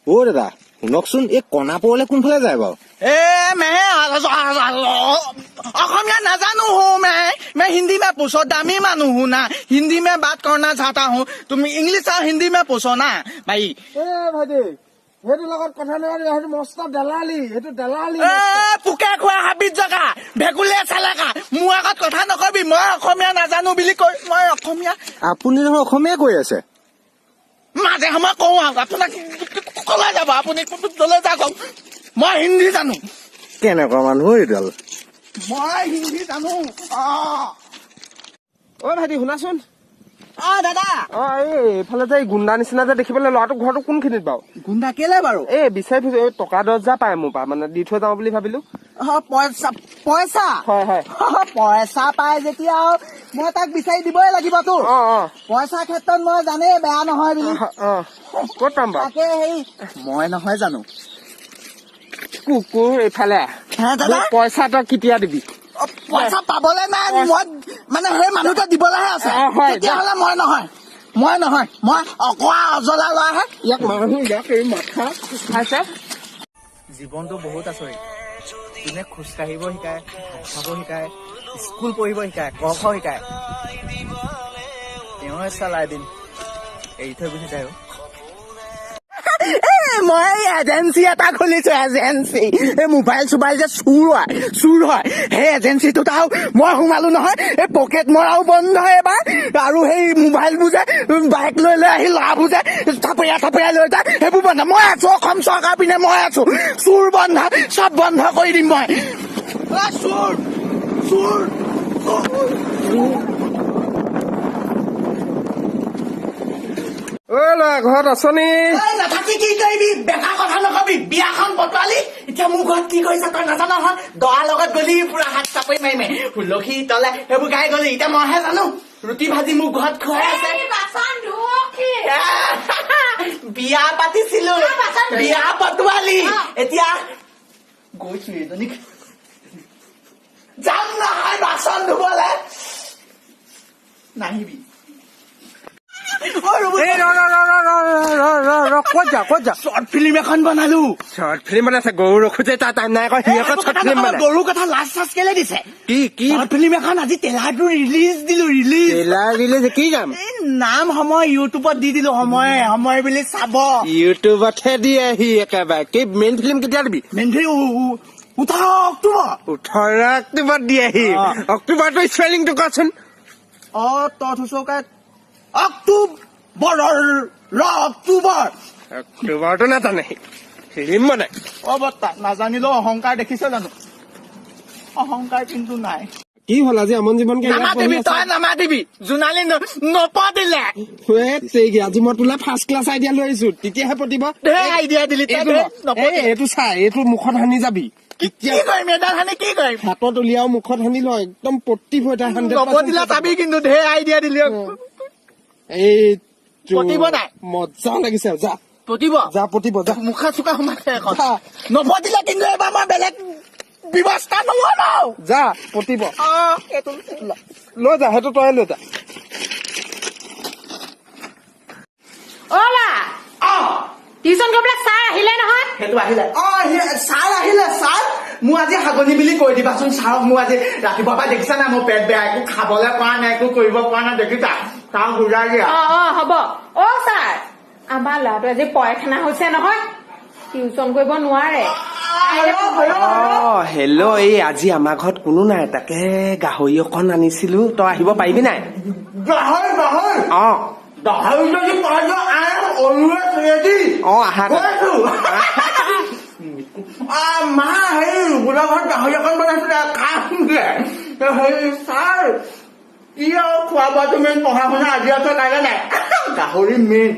অ দাদা শুনকচোন এই কণাপুৰলৈ কোনফালে যায় বাৰু? অসমীয়া নাজানো हूँ मैं हिंदी में पूछो दामी मानू हूँ ना हिंदी में बात करना चाहता हूँ तुम इंग्लिश और हिंदी में पूछो ना भाई ভাইটি সেইটো লগত কথা নোৱাৰি সেইটো মস্ত দালালি সেইটো দালালি পোকে খোৱা হাবিত জগা ভেকুলীয়া চালাকা মোৰ আগত কথা নকবি মই অসমীয়া নাজানো বুলি কৈ মই অসমীয়া আপুনি দেখোন অসমীয়া কৈ আছে। মাজে সময় কওঁ আপোনাক কলৈ যাব আপুনি যলৈ যাওক মই হিন্দী জানো কেনেকুৱা মানুহ এইডাল। মই হিন্দী জানো অ ভাইটি শুনাচোন দাদা এইফালে যে গুণ্ডা নিচিনা যে দেখিবলৈ ল'ৰাটোৰ ঘৰটো কোনখিনিত বাৰু? গুণ্ডা কেলে বাৰু বিচাৰি ফুৰিছো টকা 10,000 পায় মোৰ পৰা মানে দি থৈ যাওঁ বুলি ভাবিলো। পইচা পইচা হয় হয় পইচা পাই যেতিয়া মই তাক বিচাৰি দিবই লাগিবতো পইচাৰ ক্ষেত্ৰত মই জানেই বেয়া নহয় বুলি ক'ত পাম বাৰু? তাকে মই নহয় জানো কুকুৰ এইফালে পইচা তই কেতিয়া দিবি? পইচা পাবলে নাই মই মানে সেই মানুহটোৱে দিবলৈহে আছে তেতিয়াহ'লে মই নহয় মই অকৰা অজলা ল'ৰাহে ইয়াক মানুহ ইয়াক এই মাথা খাইছে। জীৱনটো বহুত আচৰিত যোনে খোজকাঢ়িব শিকায় ভাত খাব শিকায় স্কুল পঢ়িব শিকায় ক খ শিকায় তেওঁ চালা এদিন এৰি থৈ গুচি যায় মই এজেঞ্চি এটা খুলিছো এজেঞ্চি এই মোবাইল চোবাইল যে চুৰ হয় সেই এজেঞ্চিটোত আৰু মই সোমালো নহয় এই পকেট মৰাও বন্ধ এবাৰ আৰু সেই মোবাইলবোৰ যে বাইক লৈ আহি ল'ৰাবোৰ যে থাপৰীয়া লৈ যায় সেইবোৰ বন্ধ মই আছো অসম চৰকাৰ পিনে মই আছো চুৰ বন্ধ চব বন্ধ কৰি দিম মই চুৰ চুৰ ঘৰত আছনি? নাথাকি কি কৰিবি বেকা কথা নকবি বিয়াখন পটোৱালি এতিয়া মোৰ ঘৰত কি কৰিছে তই নাজান নহয় দৰাৰ লগত গলি পুৰা হাত চাপৰি মাৰিমে তুলসী তলে সেইবোৰ গাই গলি এতিয়া মইহে জানো ৰুটি ভাজি মোৰ ঘৰত খুৱাই আছে বিয়া পাতিছিলো বিয়া পটোৱালি এতিয়া গৈছো এজনীক যাম নহয় বাচন ধুবলে নাহিবি শৰ্ট ফিল্ম এখন বনালো শৰ্ট ফিল্ম বনাইছে গৰু ৰখোতে তাৰ টাইম নাই আকৌ সি আকৌ শৰ্ট ফিল্ম বনাই গৰু কথা লাজ চাজ কেলে দিছে কি শৰ্ট ফিল্ম এখন আজি ট্ৰেইলাৰটো ৰিলিজ দিলো ৰিলিজ কি কাম নাম সময় ইউটিউবত দি দিলো সময় বুলি চাব ইউটিউবতহে দিয়ে সি একেবাৰে কি মেইন ফিল্ম কেতিয়া দিবি? মেইন ফিল্ম 18 অক্টোবৰ দিয়ে সি অক্টোবৰটো স্পেলিংটো কচোন অক্টোবৰটো নাজানে ফিল্ম বনাই বৰ্তা নাজানিলেও অহংকাৰ দেখিছ জানো অহংকাৰ কিন্তু নাই কি হ'ল আজি আমন জীৱন তই নামাতিবি জোনালী নপতিলে আজি মই তোলে ফাৰ্ষ্ট ক্লাছ আইডিয়া লৈ আহিছো তেতিয়াহে পতিব আইডিয়া দিলি এইটো চাই এইটো মুখত সানি যাবি কি কৰিম এডাল সানি কি কৰিম হাতত উলিয়াও মুখত সানি ল একদম পতিব নপতিলে চাবি কিন্তু ঢেৰ আইডিয়া দিলি এই পতিব নাই মজা লাগিছে যা পতিব যা পতিব যা মুখা চুকা সোমাইছে এখন নপতিলে কিন্তু এবাৰ মই বেলেগ ব্যৱস্থা নলওঁ যা পতিব লৈ যা সেইটো তই লৈ যা টিউচন কৰিবলৈ ছাৰ আহিলে নহয় সেইটো আহিলে ছাৰ আহিলে ছাৰ মোৰ আজি হাগনি বুলি কৈ দিবাচোন ছাৰক মোৰ আজি ৰাতিপুৱাৰ পৰা দেখিছা না মোৰ পেট বেয়া একো খাবলৈ পৰা নাই একো কৰিব পৰা নাই দেখিছা ছাৰ বুজাই দিয়া হ'ব ছাৰ আমাৰ ল'ৰাটো আজি পয়খানা হৈছে নহয় টিউচন কৰিব নোৱাৰে হেল্ল' এই আজি আমাৰ ঘৰত কোনো নাই তাকে গাহৰি অকণ আনিছিলো তই আহিব পাৰিবি নাই? গাহৰি যদি মা হেৰি ৰুবুলৰ ঘৰত গাহৰি অকণ বনাইছিলে খামগে হেৰি ছাৰ কি আৰু খোৱা বোৱাটো মেইন পঢ়া শুনা আজি আছে কাইলৈ নাই গাহৰি মেইন